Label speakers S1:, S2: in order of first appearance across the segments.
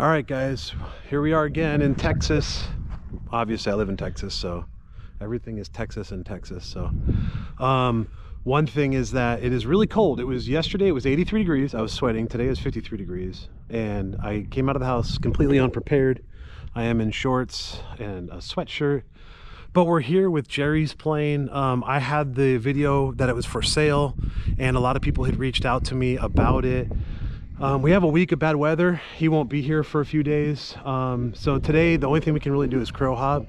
S1: All right, guys, here we are again in Texas. Obviously, I live in Texas, so everything is Texas in Texas. So one thing is that it is really cold. It was yesterday, it was 83 degrees. I was sweating. Today is 53 degrees. And I came out of the house completely unprepared. I am in shorts and a sweatshirt. But we're here with Jerry's plane. I had the video that it was for sale, and a lot of people had reached out to me about it. We have a week of bad weather. He won't be here for a few days. So today, the only thing we can really do is crow hop.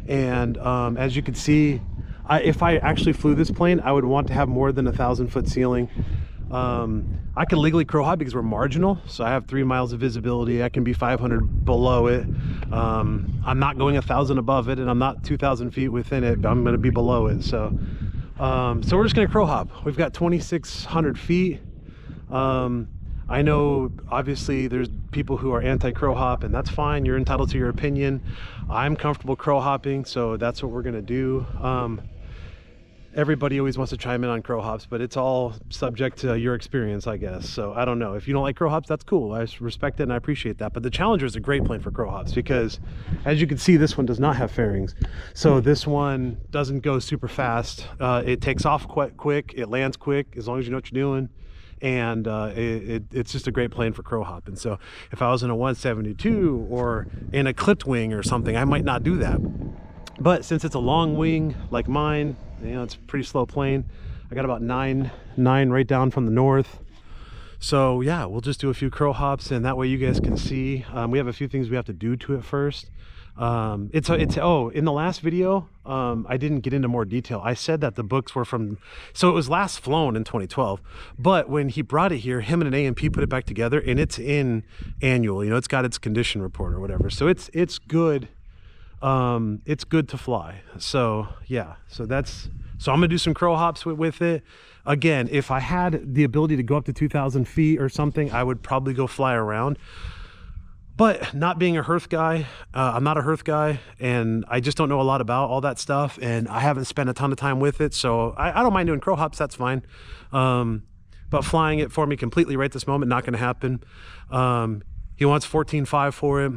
S1: And as you can see, if I actually flew this plane, I would want to have more than 1,000-foot ceiling. I can legally crow hop because we're marginal. So I have 3 miles of visibility. I can be 500 below it. I'm not going 1,000 above it, and I'm not 2,000 feet within it. I'm going to be below it. So we're just going to crow hop. We've got 2,600 feet. I know obviously there's people who are anti-crow hop, and that's fine. You're entitled to your opinion. I'm comfortable crow hopping, so that's what we're gonna do. Everybody always wants to chime in on crow hops, but it's all subject to your experience, I guess. So I don't know. If you don't like crow hops, that's cool. I respect it and I appreciate that. But the Challenger is a great plane for crow hops because, as you can see, this one does not have fairings. So this one doesn't go super fast. It takes off quite quick. It lands quick as long as you know what you're doing. And it's just a great plane for crow hop. And so if I was in a 172 or in a clipped wing or something, I might not do that. But since it's a long wing like mine, you know, it's a pretty slow plane. I got about nine right down from the north. So yeah, we'll just do a few crow hops, and that way you guys can see. We have a few things we have to do to it first. In the last video, I didn't get into more detail. I said that the books were from, so it was last flown in 2012, but when he brought it here, him and an A&P put it back together, and it's in annual, you know, it's got its condition report or whatever. So it's good. It's good to fly. So yeah, so I'm gonna do some crow hops with it. Again, if I had the ability to go up to 2,000 feet or something, I would probably go fly around. But not being a hearth guy, I'm not a hearth guy, and I just don't know a lot about all that stuff, and I haven't spent a ton of time with it, so I don't mind doing crow hops, that's fine. But flying it for me completely right this moment, not gonna happen. He wants 14.5 for it.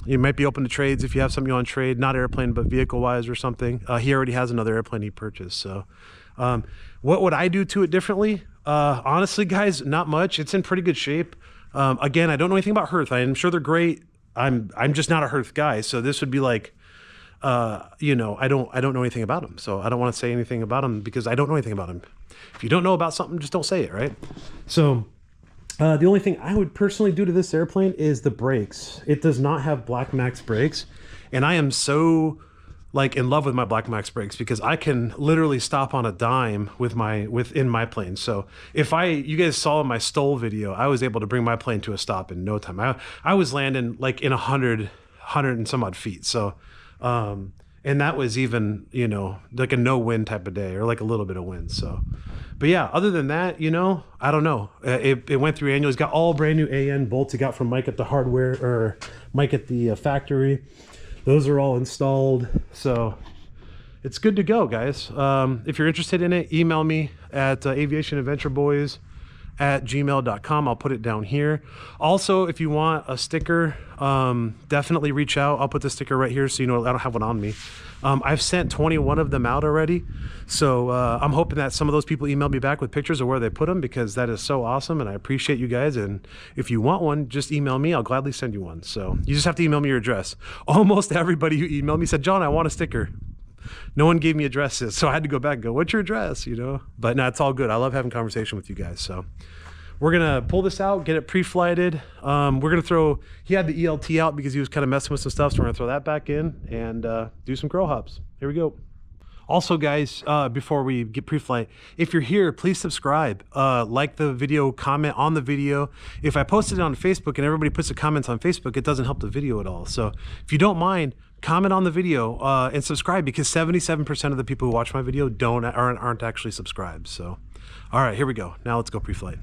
S1: You might be open to trades if you have something you want to trade, not airplane, but vehicle-wise or something. He already has another airplane he purchased, so. What would I do to it differently? Honestly, guys, not much. It's in pretty good shape. Again, I don't know anything about hearth. I'm sure they're great. I'm just not a hearth guy. So this would be like, you know, I don't know anything about them. So I don't want to say anything about them because I don't know anything about them. If you don't know about something, just don't say it, right? So the only thing I would personally do to this airplane is the brakes. It does not have Black Max brakes, and I am so like in love with my Black Max brakes because I can literally stop on a dime within my plane. So if you guys saw in my Stoll video, I was able to bring my plane to a stop in no time. I was landing like in 100 and some odd feet. So, and that was even, you know, like a no wind type of day or like a little bit of wind. So, but yeah, other than that, you know, I don't know. It went through annual. It's got all brand new AN bolts he got from Mike at the hardware, or Mike at the factory. Those are all installed, so it's good to go, guys. If you're interested in it, email me at aviationadventureboys@gmail.com. I'll put it down here. Also, if you want a sticker, definitely reach out. I'll put the sticker right here so you know I don't have one on me. I've sent 21 of them out already, so I'm hoping that some of those people email me back with pictures of where they put them, because that is so awesome and I appreciate you guys. And if you want one, just email me. I'll gladly send you one. So you just have to email me your address. Almost everybody who emailed me said, John, I want a sticker. No one gave me addresses, so I had to go back and go, what's your address, you know? But no, it's all good. I love having conversation with you guys. So we're gonna pull this out, get it pre-flighted. We're gonna throw, he had the ELT out because he was kind of messing with some stuff, so we're gonna throw that back in and do some crow hops. Here we go. Also, guys, before we get pre-flight, if you're here, please subscribe, like the video, comment on the video. If I posted it on Facebook and everybody puts the comments on Facebook, it doesn't help the video at all. So if you don't mind, comment on the video and subscribe, because 77% of the people who watch my video aren't actually subscribed. So, all right, here we go. Now let's go pre-flight.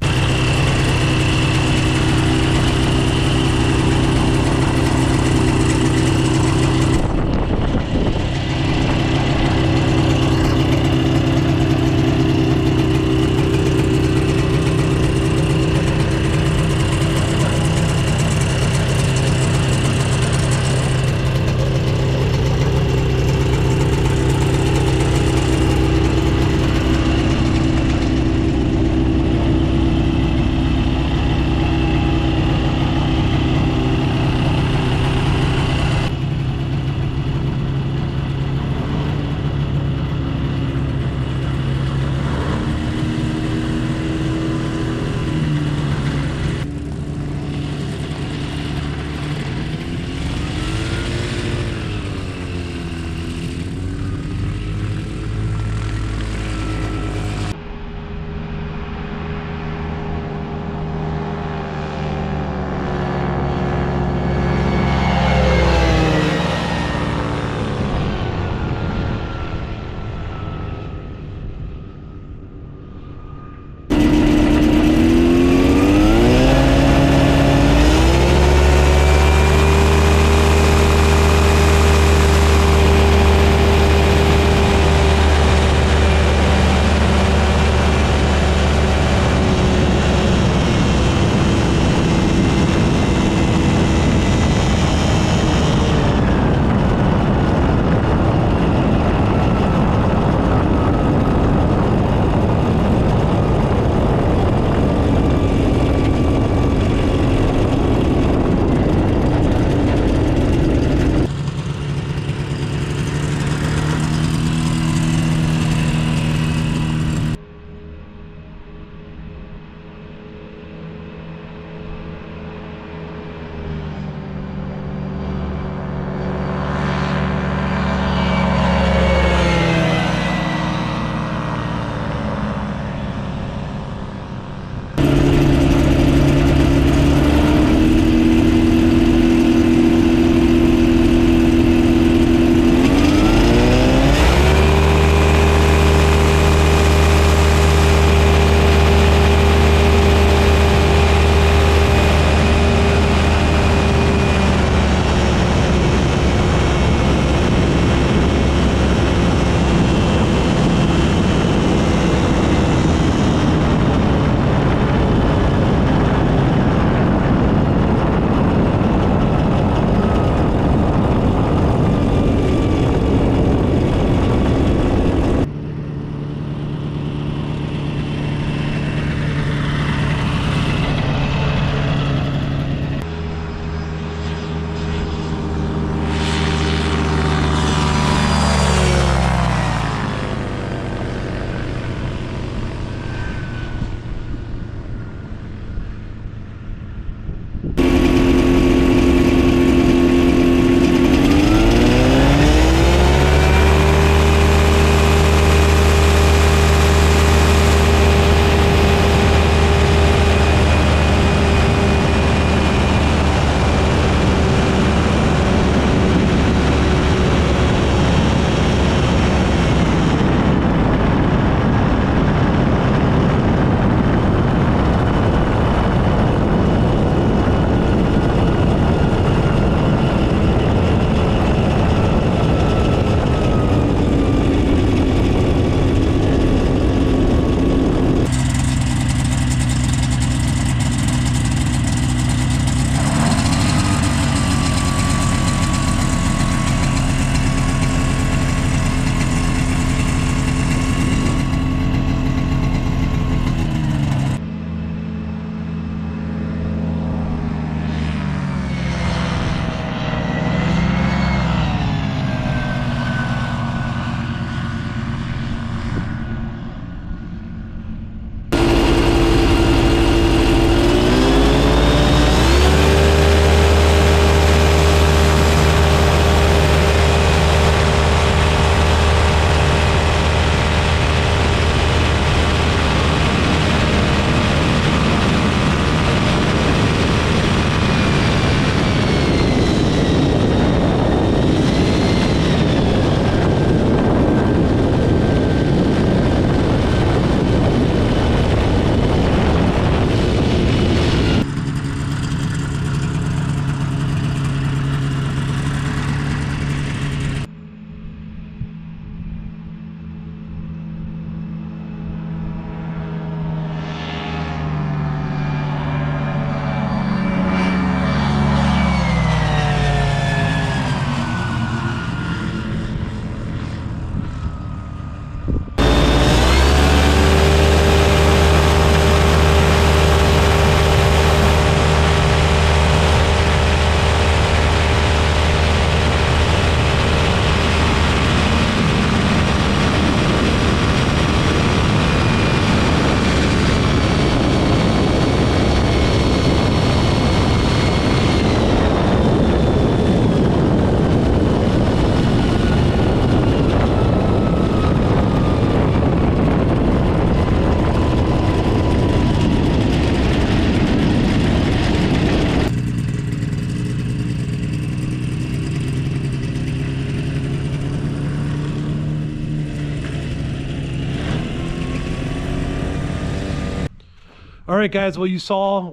S1: All right, guys. Well, you saw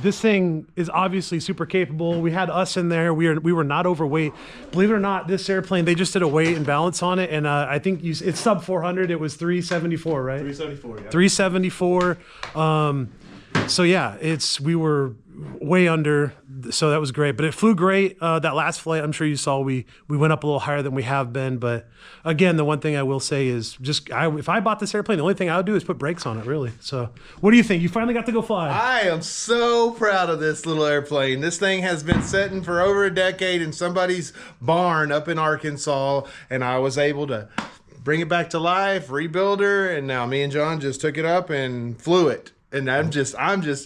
S1: this thing is obviously super capable. We had us in there. We were not overweight. Believe it or not, this airplane, they just did a weight and balance on it, and I think it's sub 400. It was 374, right?
S2: 374. Yeah.
S1: 374. So yeah, we were way under, so that was great. But it flew great. That last flight, I'm sure you saw, we went up a little higher than we have been. But again, the one thing I will say is if I bought this airplane, the only thing I would do is put brakes on it, really. So what do you think? You finally got to go fly.
S2: I am so proud of this little airplane. This thing has been sitting for over a decade in somebody's barn up in Arkansas, and I was able to bring it back to life, rebuild her, and now me and John just took it up and flew it. And I'm just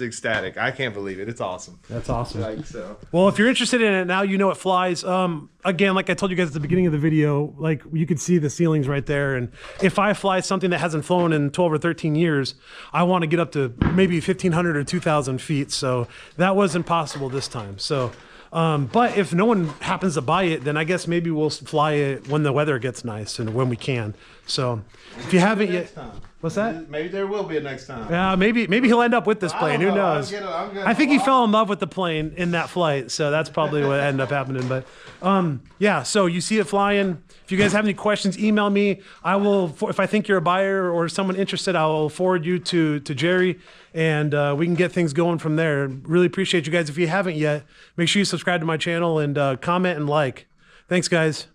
S2: ecstatic. I can't believe it. It's awesome.
S1: That's awesome.
S2: Like so.
S1: Well, if you're interested in it now, you know it flies. Again, like I told you guys at the beginning of the video, like you could see the ceilings right there. And if I fly something that hasn't flown in 12 or 13 years, I want to get up to maybe 1,500 or 2,000 feet. So that wasn't possible this time. So, but if no one happens to buy it, then I guess maybe we'll fly it when the weather gets nice and when we can. So if you haven't yet, what's that?
S2: Maybe there will be a next time.
S1: Yeah, maybe he'll end up with this plane. Who knows? I think he fell in love with the plane in that flight, so that's probably what ended up happening. But yeah, so you see it flying. If you guys have any questions, email me. I will, if I think you're a buyer or someone interested, I will forward you to Jerry, and we can get things going from there. Really appreciate you guys. If you haven't yet, make sure you subscribe to my channel and comment and like. Thanks, guys.